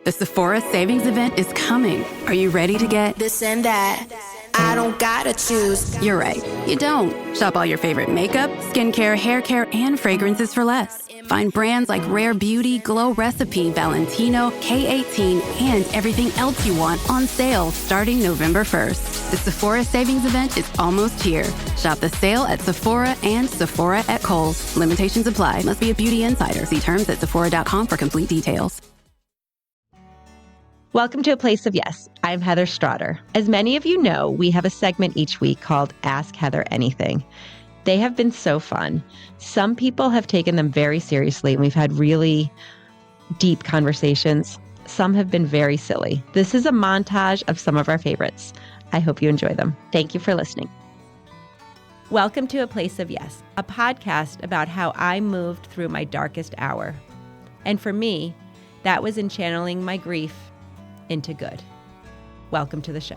The Sephora Savings Event is coming. Are you ready to get this and that? I don't gotta choose. You're right, you don't. Shop all your favorite makeup, skincare, hair care, and fragrances for less. Find brands like Rare Beauty, Glow Recipe, Valentino, K18, and everything else you want on sale starting November 1st. The Sephora Savings Event is almost here. Shop the sale at Sephora and Sephora at Kohl's. Limitations apply. Must be a beauty insider. See terms at Sephora.com for complete details. Welcome to A Place of Yes. I'm Heather Strotter. As many of you know, we have a segment each week called Ask Heather Anything. They have been so fun. Some people have taken them very seriously, and we've had really deep conversations. Some have been very silly. This is a montage of some of our favorites. I hope you enjoy them. Thank you for listening. Welcome to A Place of Yes, a podcast about how I moved through my darkest hour. And for me, that was in channeling my grief into good. Welcome to the show.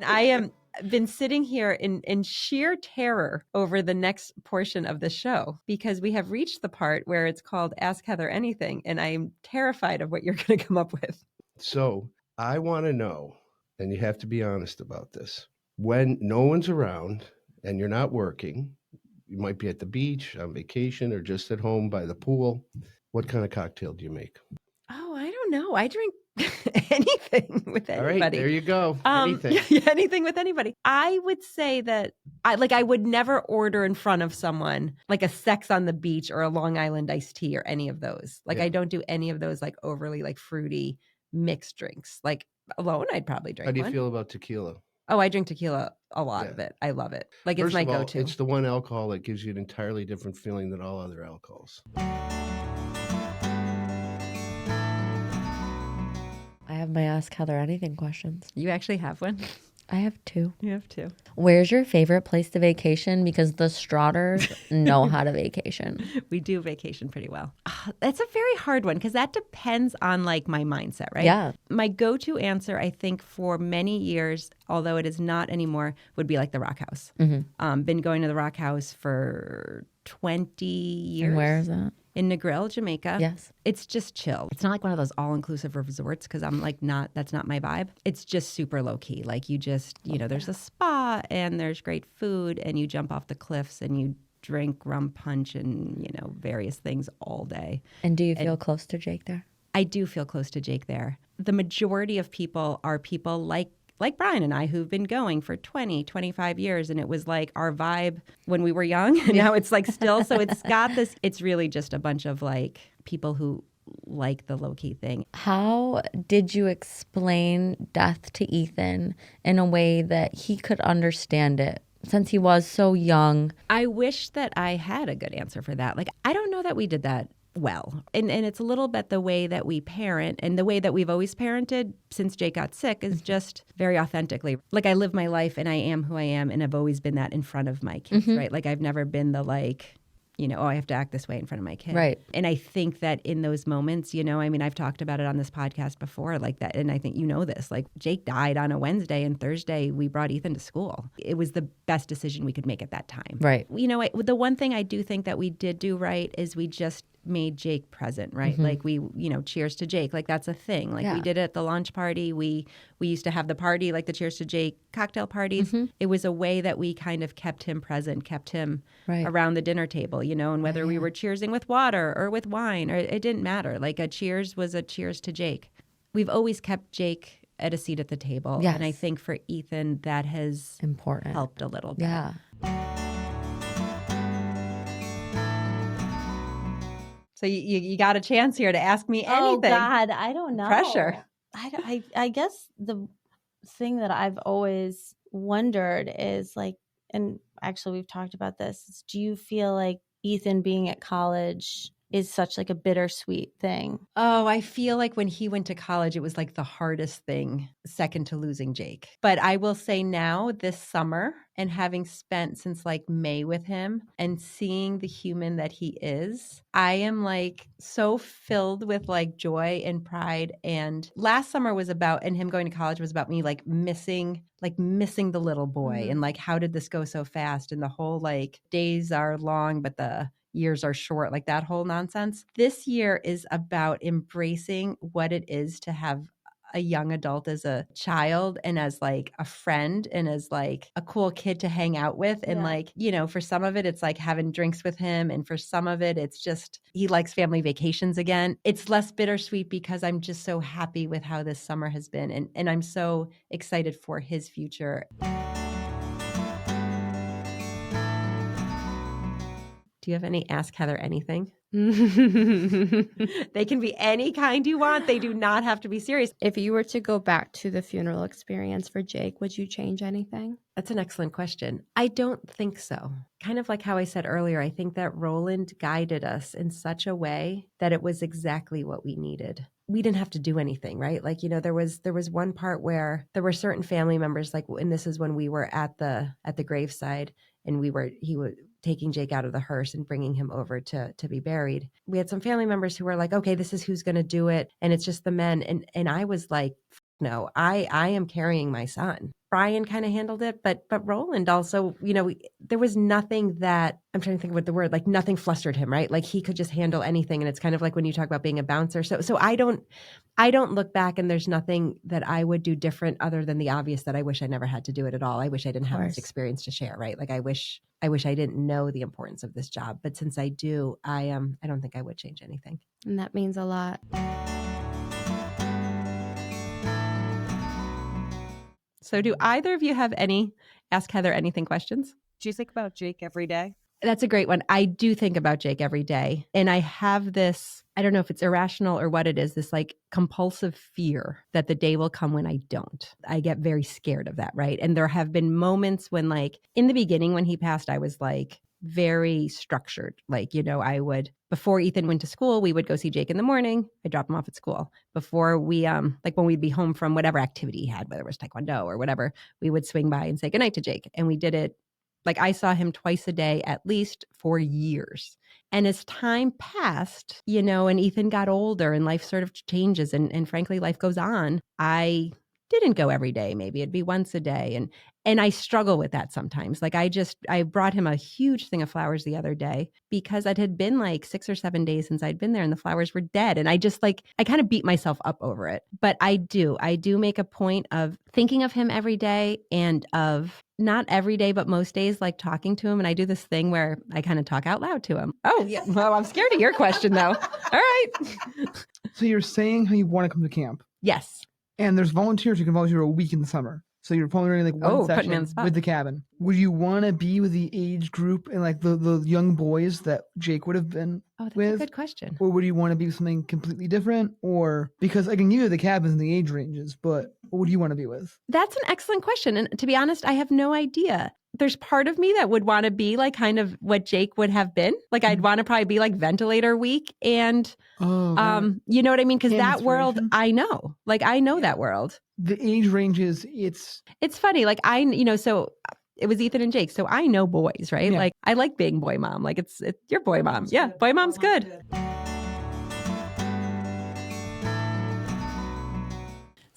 I am been sitting here in sheer terror over the next portion of the show because we have reached the part where it's called Ask Heather Anything, and I'm terrified of what you're going to come up with. So I want to know, and you have to be honest about this, when no one's around and you're not working, you might be at the beach, on vacation, or just at home by the pool, what kind of cocktail do you make? Oh, I don't know. I drink anything with anybody. All right, there you go. Anything. Yeah, anything with anybody. I would say that I would never order in front of someone like a Sex on the Beach or a Long Island iced tea or any of those. I don't do any of those like overly like fruity mixed drinks. Like alone, I'd probably drink. How do you one. feel about tequila? Oh, I drink tequila a lot of it. I love it. Like First it's my of all, go-to. It's the one alcohol that gives you an entirely different feeling than all other alcohols. I have my Ask Heather Anything questions. You actually have one? I have two. You have two. Where's your favorite place to vacation? Because the Strotters know how to vacation. We do vacation pretty well. That's a very hard one because that depends on like my mindset, right? Yeah. My go-to answer, I think for many years, although it is not anymore, would be like the Rock House. Mm-hmm. Been going to the Rock House for 20 years. And where is that? In Negril, Jamaica. Yes. It's just chill. It's not like one of those all-inclusive resorts because I'm like that's not my vibe. It's just super low-key. Like you just, there's a spa and there's great food and you jump off the cliffs and you drink rum punch and, various things all day. And do you feel close to Jake there? I do feel close to Jake there. The majority of people are people like Brian and I who've been going for 20, 25 years. And it was like our vibe when we were young. And now it's like still. So it's got this, it's really just a bunch of like people who like the low-key thing. How did you explain death to Ethan in a way that he could understand it? Since he was so young. I wish that I had a good answer for that. Like, I don't know that we did that well. And it's a little bit the way that we parent and the way that we've always parented since Jake got sick is just very authentically. Like I live my life and I am who I am and I've always been that in front of my kids, right? Like I've never been the like, I have to act this way in front of my kid. Right. And I think that in those moments, I've talked about it on this podcast before like that. And I think this, like Jake died on a Wednesday and Thursday we brought Ethan to school. It was the best decision we could make at that time. Right. The one thing I do think that we did do right is we just made Jake present, right? Like we, cheers to Jake. Like that's a thing. Like we did it at the launch party. We used to have the party, like the cheers to Jake cocktail parties. It was a way that we kind of kept him present, kept him around the dinner table, and whether we were cheersing with water or with wine, or it didn't matter. Like a cheers was a cheers to Jake. We've always kept Jake at a seat at the table. Yes. And I think for Ethan, that has helped a little bit. Yeah. So you got a chance here to ask me anything. Oh, God, I don't know. Pressure. I guess the thing that I've always wondered is like, and actually we've talked about this, is do you feel like Ethan being at college is such like a bittersweet thing? Oh, I feel like when he went to college, it was like the hardest thing, second to losing Jake. But I will say now, this summer, and having spent since like May with him and seeing the human that he is, I am like so filled with like joy and pride. And last summer was about, and him going to college was about me like missing the little boy and like, how did this go so fast? And the whole like days are long, but the years are short, like that whole nonsense. This year is about embracing what it is to have a young adult as a child and as like a friend and as like a cool kid to hang out with. And like, you know, for some of it, it's like having drinks with him. And for some of it, it's just he likes family vacations again. It's less bittersweet because I'm just so happy with how this summer has been. And I'm so excited for his future. Do you have any Ask Heather anything? They can be any kind you want. They do not have to be serious. If you were to go back to the funeral experience for Jake, would you change anything? That's an excellent question. I don't think so. Kind of like how I said earlier, I think that Roland guided us in such a way that it was exactly what we needed. We didn't have to do anything, right? Like, you know, there was one part where there were certain family members, like, and this is when we were at the graveside, and he was taking Jake out of the hearse and bringing him over to be buried. We had some family members who were like, okay, this is who's going to do it. And it's just the men. And I was like, no, I am carrying my son. Brian kind of handled it, but Roland also, you know, there was nothing that, I'm trying to think of what the word, like nothing flustered him, right? Like he could just handle anything. And it's kind of like when you talk about being a bouncer. So I don't look back and there's nothing that I would do different other than the obvious that I wish I never had to do it at all. I wish I didn't have this experience to share, right? Like I wish I didn't know the importance of this job, but since I do, I don't think I would change anything. And that means a lot. So do either of you have any Ask Heather anything questions? Do you think about Jake every day? That's a great one. I do think about Jake every day. And I have this, I don't know if it's irrational or what it is, this like compulsive fear that the day will come when I don't. I get very scared of that, right? And there have been moments when like in the beginning when he passed, I was like very structured. Like, you know, I would, before Ethan went to school, we would go see Jake in the morning. I'd drop him off at school. Before we, like when we'd be home from whatever activity he had, whether it was Taekwondo or whatever, we would swing by and say goodnight to Jake. And we did it. Like I saw him twice a day, at least for years. And as time passed, you know, and Ethan got older and life sort of changes and frankly, life goes on. I didn't go every day. Maybe it'd be once a day. And I struggle with that sometimes. Like I brought him a huge thing of flowers the other day because it had been like 6 or 7 days since I'd been there and the flowers were dead. And I just like, I kind of beat myself up over it. But I do make a point of thinking of him every day and of not every day, but most days, like talking to him. And I do this thing where I kind of talk out loud to him. Oh, yeah. Well, I'm scared of your question though. All right. So you're saying how you want to come to camp. Yes. And there's volunteers who can volunteer a week in the summer. So you're volunteering like one session with the cabin. Would you want to be with the age group and like the young boys that Jake would have been with? A good question. Or would you want to be with something completely different? Or because I can give you the cabins and the age ranges, but what would you want to be with? That's an excellent question. And to be honest, I have no idea. There's part of me that would want to be like kind of what Jake would have been. Like I'd want to probably be like ventilator week. And, you know what I mean? Because that world, I know. Like I know that world. The age ranges, it's funny. Like so it was Ethan and Jake. So I know boys, right? Yeah. Like I like being boy mom. Like it's your boy mom. Yeah. Boy mom's good.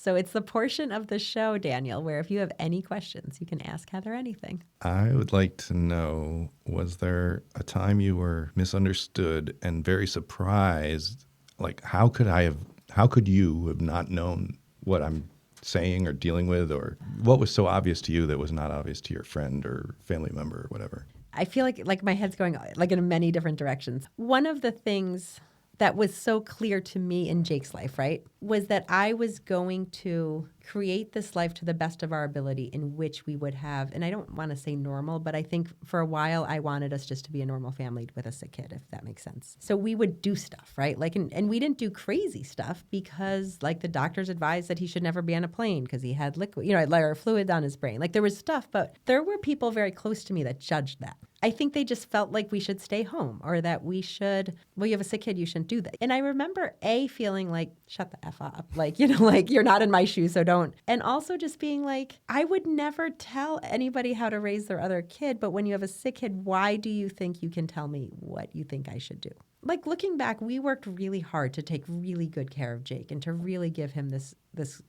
So it's the portion of the show, Daniel, where if you have any questions, you can ask Heather anything. I would like to know, was there a time you were misunderstood and very surprised? Like, how could you have not known what I'm saying or dealing with, or what was so obvious to you that was not obvious to your friend or family member or whatever? I feel like my head's going like in many different directions. One of the things that was so clear to me in Jake's life, right, was that I was going to create this life to the best of our ability in which we would have, and I don't want to say normal, but I think for a while I wanted us just to be a normal family with a sick kid, if that makes sense. So we would do stuff, right? Like, and we didn't do crazy stuff because like the doctors advised that he should never be on a plane because he had liquid, or fluid on his brain. Like there was stuff, but there were people very close to me that judged that. I think they just felt like we should stay home or that we should, you have a sick kid, you shouldn't do that. And I remember feeling like, shut the F up. Like, like you're not in my shoes, so don't. And also just being like, I would never tell anybody how to raise their other kid, but when you have a sick kid, why do you think you can tell me what you think I should do? Like looking back, we worked really hard to take really good care of Jake and to really give him this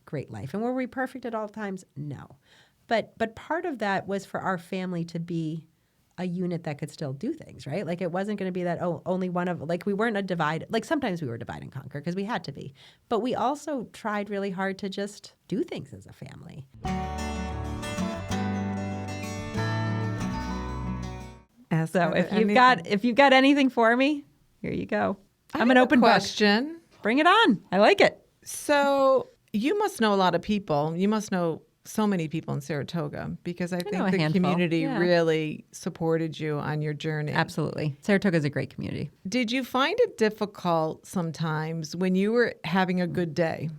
great life. And were we perfect at all times? No. But part of that was for our family to be a unit that could still do things, right? Like it wasn't going to be that, only one of, like we weren't a divide. Like sometimes we were divide and conquer because we had to be. But we also tried really hard to just do things as a family. So if you've got anything for me, here you go. I'm an open question. book. Bring it on. I like it. So you must know a lot of people. You must know so many people in Saratoga because I think the community really supported you on your journey. Absolutely. Saratoga is a great community. Did you find it difficult sometimes when you were having a good day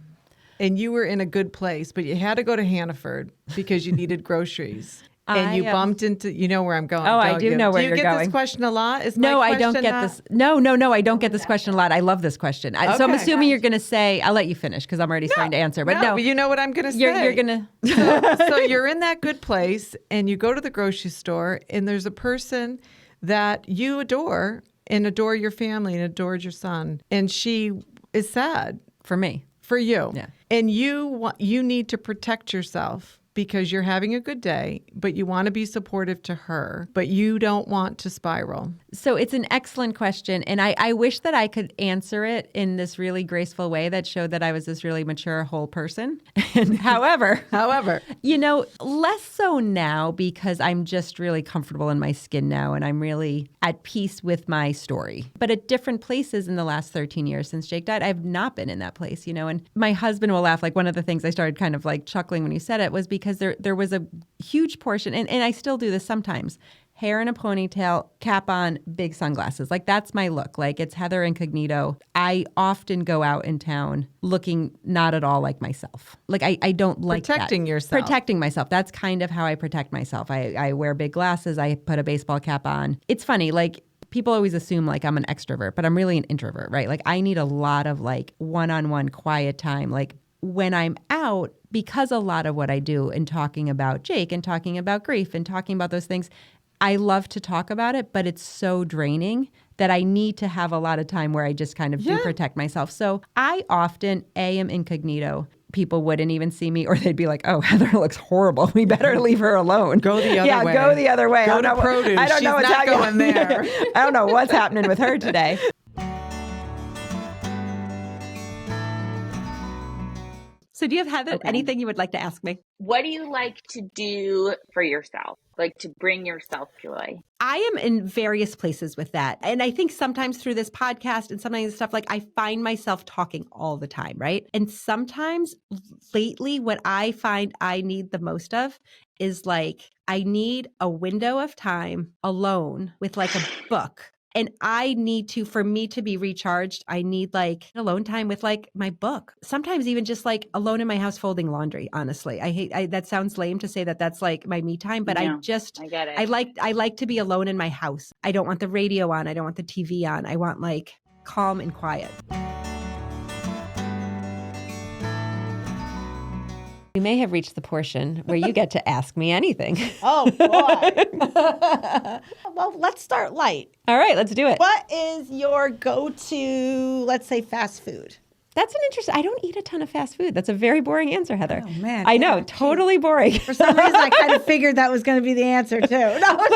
and you were in a good place, but you had to go to Hannaford because you needed groceries? And you bumped into, you know where I'm going. Oh, I do know where you're going. Do you get this question a lot? I don't get this. No, I don't get this question a lot. I love this question. So I'm assuming you're going to say, I'll let you finish because I'm already starting to answer. But no, but you know what I'm going to say. You're going to. So you're in that good place and you go to the grocery store and there's a person that you adore and adore your family and adored your son. And she is sad. For me. For you. Yeah. And you need to protect yourself. Because you're having a good day, but you want to be supportive to her, but you don't want to spiral. So it's an excellent question. And I wish that I could answer it in this really graceful way that showed that I was this really mature, whole person. And however, less so now because I'm just really comfortable in my skin now and I'm really at peace with my story. But at different places in the last 13 years since Jake died, I've not been in that place, and my husband will laugh. Like one of the things I started kind of like chuckling when you said it was because there was a huge portion, and I still do this sometimes, hair in a ponytail, cap on, big sunglasses. Like that's my look. Like it's Heather Incognito. I often go out in town looking not at all like myself. Like I don't like protecting that. Yourself. Protecting myself. That's kind of how I protect myself. I wear big glasses. I put a baseball cap on. It's funny, like people always assume like I'm an extrovert, but I'm really an introvert, right? Like I need a lot of like one-on-one quiet time. Like when I'm out, because a lot of what I do in talking about Jake and talking about grief and talking about those things, I love to talk about it, but it's so draining that I need to have a lot of time where I just kind of do protect myself. So I often, am incognito. People wouldn't even see me, or they'd be like, "Oh, Heather looks horrible. We better leave her alone. Go the other way. Go the other way. Go to produce. I don't She's know what's not going there. I don't know what's happening with her today." So do you have, Heather, anything you would like to ask me? What do you like to do for yourself? Like to bring yourself joy? I am in various places with that. And I think sometimes through this podcast and sometimes stuff, like I find myself talking all the time, right? And sometimes lately what I find I need the most of is like, I need a window of time alone with like a book. And I need to, for me to be recharged, I need like alone time with like my book. Sometimes even just like alone in my house folding laundry, honestly. That sounds lame to say that that's like my me time, but I get it. I like to be alone in my house. I don't want the radio on. I don't want the TV on. I want like calm and quiet. We may have reached the portion where you get to ask me anything. Oh, boy. Well, let's start light. All right, let's do it. What is your go-to, let's say, fast food? That's an interesting, I don't eat a ton of fast food. That's a very boring answer, Heather. Oh, man. I know, totally boring. For some reason, I kind of figured that was going to be the answer, too. No.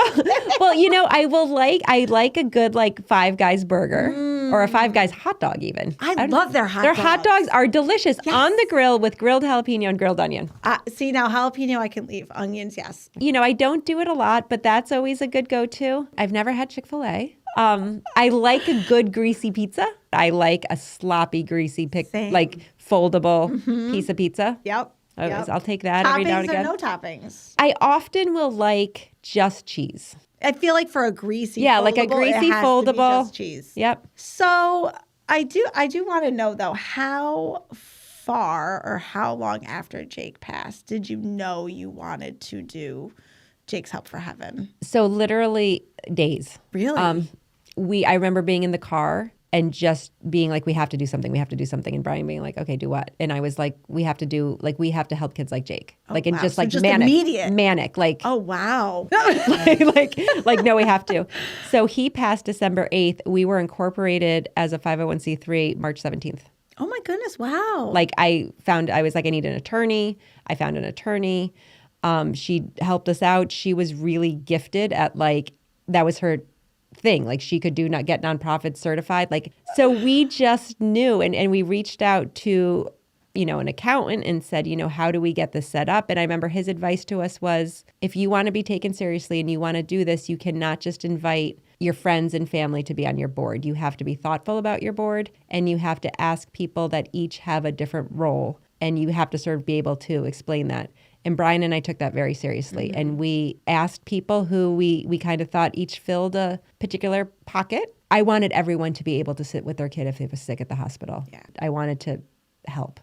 Well, I like a good, like, Five Guys burger or a Five Guys hot dog, even. I love their hot dogs. Their hot dogs are delicious on the grill with grilled jalapeno and grilled onion. See, now jalapeno I can leave. Onions, yes. I don't do it a lot, but that's always a good go-to. I've never had Chick-fil-A. I like a good greasy pizza. I like a sloppy, greasy, like foldable piece of pizza. Yep. I'll take that every now and again. Toppings or no toppings? I often will like just cheese. I feel like for a greasy like a greasy foldable. Just cheese. Yep. So I do want to know, though, how far or how long after Jake passed did you know you wanted to do Jake's Help for Heaven? So literally days. Really? I remember being in the car and just being like, we have to do something. And Brian being like, okay, do what? And I was like, we have to help kids like Jake. Oh, and wow. just So like just manic. immediate. Manic. Like, oh, wow. like, no, we have to. So he passed December 8th. We were incorporated as a 501c3 March 17th. Oh my goodness. Wow. Like I was like, I need an attorney. I found an attorney. She helped us out. She was really gifted at like that was her thing. Like she could get nonprofit certified. Like, so we just knew and we reached out to, an accountant and said, how do we get this set up? And I remember his advice to us was, if you want to be taken seriously and you want to do this, you cannot just invite your friends and family to be on your board. You have to be thoughtful about your board, and you have to ask people that each have a different role, and you have to sort of be able to explain that. And Brian and I took that very seriously. Mm-hmm. And we asked people who we kind of thought each filled a particular pocket. I wanted everyone to be able to sit with their kid if they was sick at the hospital. Yeah. I wanted to help.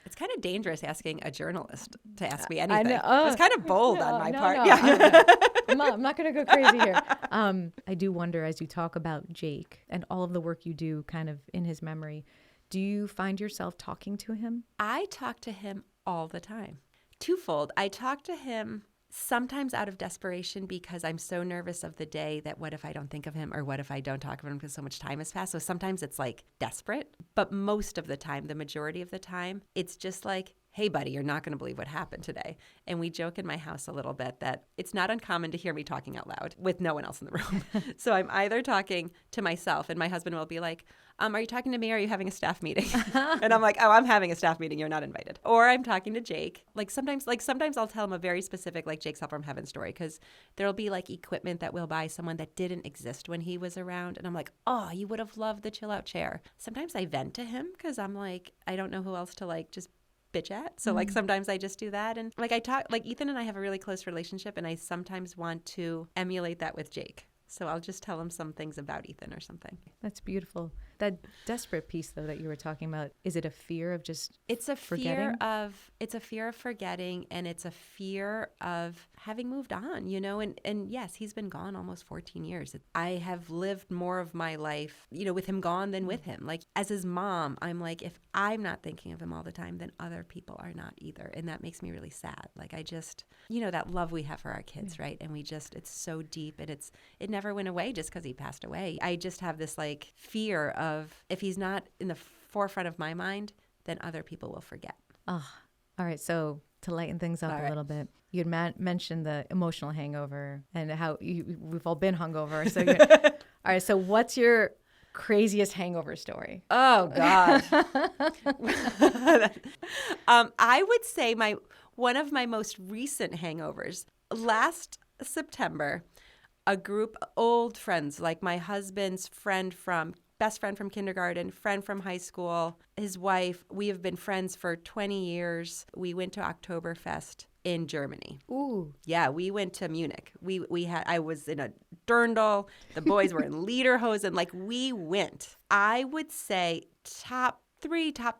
It's kind of dangerous asking a journalist to ask me I anything. know. It was kind of bold on my part. No. Yeah. I'm not going to go crazy here. I do wonder, as you talk about Jake and all of the work you do kind of in his memory, do you find yourself talking to him? I talk to him all the time. Twofold. I talk to him sometimes out of desperation because I'm so nervous of the day that what if I don't think of him, or what if I don't talk of him because so much time has passed. So sometimes it's like desperate, but most of the time, the majority of the time, it's just like, hey, buddy, you're not going to believe what happened today. And we joke in my house a little bit that it's not uncommon to hear me talking out loud with no one else in the room. So I'm either talking to myself, and my husband will be like, are you talking to me, or are you having a staff meeting? And I'm like, oh, I'm having a staff meeting. You're not invited. Or I'm talking to Jake. Sometimes I'll tell him a very specific, Jake's Help from Heaven story, because there'll be equipment that we'll buy someone that didn't exist when he was around. And I'm like, oh, you would have loved the chill out chair. Sometimes I vent to him because I'm like, I don't know who else to just bitch at. So sometimes I just do that. And I talk, Ethan and I have a really close relationship, and I sometimes want to emulate that with Jake. So I'll just tell him some things about Ethan or something. That's beautiful. That desperate piece, though, that you were talking about, is it a fear of just forgetting? It's a fear of forgetting, and it's a fear of having moved on, and yes, he's been gone almost 14 years. I have lived more of my life, with him gone than with him. As his mom, I'm like, if I'm not thinking of him all the time, then other people are not either. And that makes me really sad. I just, that love we have for our kids, right? And it's so deep, and it never went away just because he passed away. I just have this fear of, if he's not in the forefront of my mind, then other people will forget. Oh, all right. So to lighten things up a little bit, you had mentioned the emotional hangover and how we've all been hungover. So all right. So what's your craziest hangover story? Oh God. I would say one of my most recent hangovers, last September, a group of old friends, my husband's best friend from kindergarten, friend from high school, his wife. We have been friends for 20 years. We went to Oktoberfest in Germany. Ooh. Yeah, we went to Munich. I was in a dirndl. The boys were in lederhosen. We went. I would say top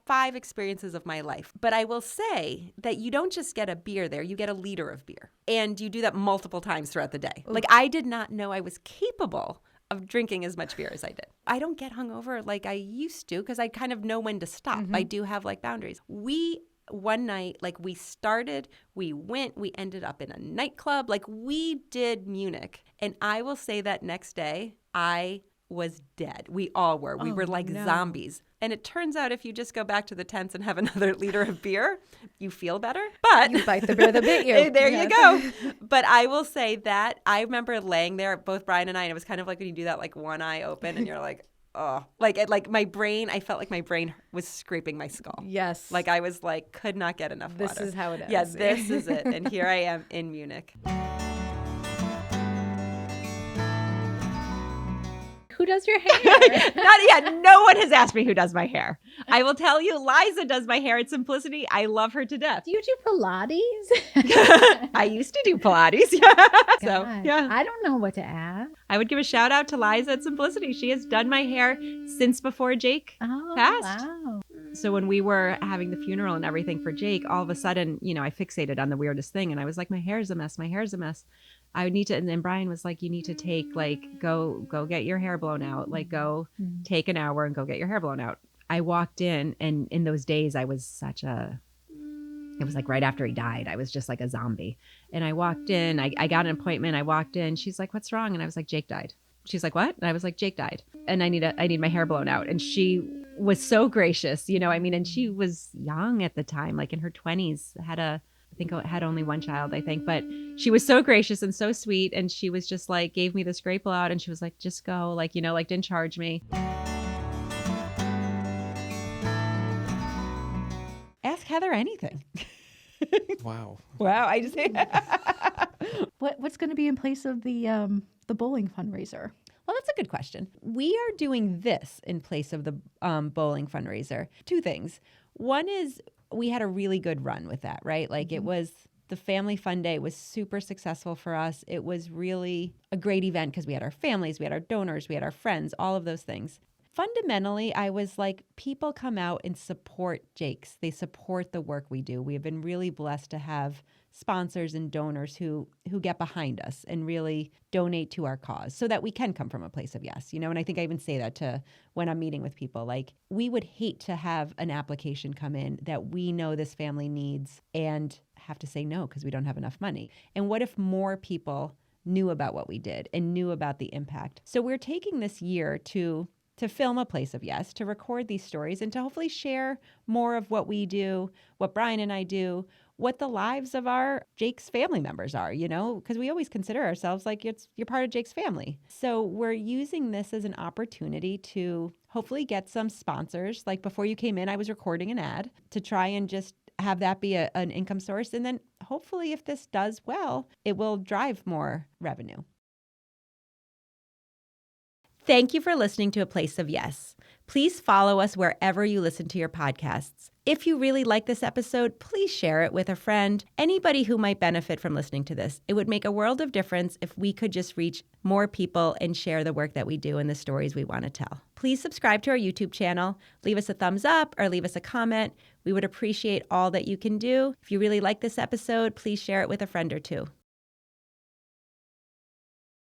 5 experiences of my life. But I will say that you don't just get a beer there, you get a liter of beer. And you do that multiple times throughout the day. Ooh. I did not know I was capable of drinking as much beer as I did. I don't get hungover like I used to because I kind of know when to stop. Mm-hmm. I do have boundaries. One night, we went, we ended up in a nightclub. We did Munich. And I will say that next day, I was dead. We all were. We were zombies. And it turns out if you just go back to the tents and have another liter of beer, you feel better. But you bite the bear that bit you. There you go. But I will say that I remember laying there, both Brian and I, and it was kind of like when you do that, one eye open and you're like, oh, my brain, I felt like my brain was scraping my skull. Yes. I was could not get enough water. This is how it is. Yeah, this is it. And here I am in Munich. Who does your hair? No one has asked me who does my hair. I will tell you, Liza does my hair at Simplicity. I love her to death. Do you do Pilates? I used to do Pilates. So, yeah. I don't know what to add. I would give a shout out to Liza at Simplicity. She has done my hair since before Jake passed. Wow. So when we were having the funeral and everything for Jake, all of a sudden, I fixated on the weirdest thing. And I was like, my hair's a mess. My hair's a mess. I would need to, and then Brian was like, you need to take, go get your hair blown out. Go take an hour and go get your hair blown out. I walked in, and in those days, I was it was right after he died. I was just like a zombie. And I walked in, I got an appointment. I walked in, she's like, what's wrong? And I was like, Jake died. She's like, what? And I was like, Jake died. And I need my hair blown out. And she was so gracious, and she was young at the time, in her 20s, had a I think I had only one child, I think, but she was so gracious and so sweet. And she was just like, gave me this great blowout and she was like, just go, like, like didn't charge me. Ask Heather anything. Wow. Wow. I just What's going to be in place of the bowling fundraiser? Well, that's a good question. We are doing this in place of the bowling fundraiser. Two things. One is we had a really good run with that, right? Like it was the Family Fun Day was super successful for us. It was really a great event because we had our families, we had our donors, we had our friends, all of those things. Fundamentally, I was like, people come out and support Jake's. They support the work we do. We have been really blessed to have sponsors and donors who get behind us and really donate to our cause so that we can come from a place of yes, and I think I even say that to when I'm meeting with people, like we would hate to have an application come in that we know this family needs and have to say no because we don't have enough money. And what if more people knew about what we did and knew about the impact? So we're taking this year to film a place of yes, to record these stories and to hopefully share more of what we do, what Brian and I do, what the lives of our Jake's family members are, because we always consider ourselves like you're part of Jake's family. So we're using this as an opportunity to hopefully get some sponsors. Like before you came in, I was recording an ad to try and just have that be an income source. And then hopefully if this does well, it will drive more revenue. Thank you for listening to A Place of Yes. Please follow us wherever you listen to your podcasts. If you really like this episode, please share it with a friend, anybody who might benefit from listening to this. It would make a world of difference if we could just reach more people and share the work that we do and the stories we want to tell. Please subscribe to our YouTube channel, leave us a thumbs up or leave us a comment. We would appreciate all that you can do. If you really like this episode, please share it with a friend or two.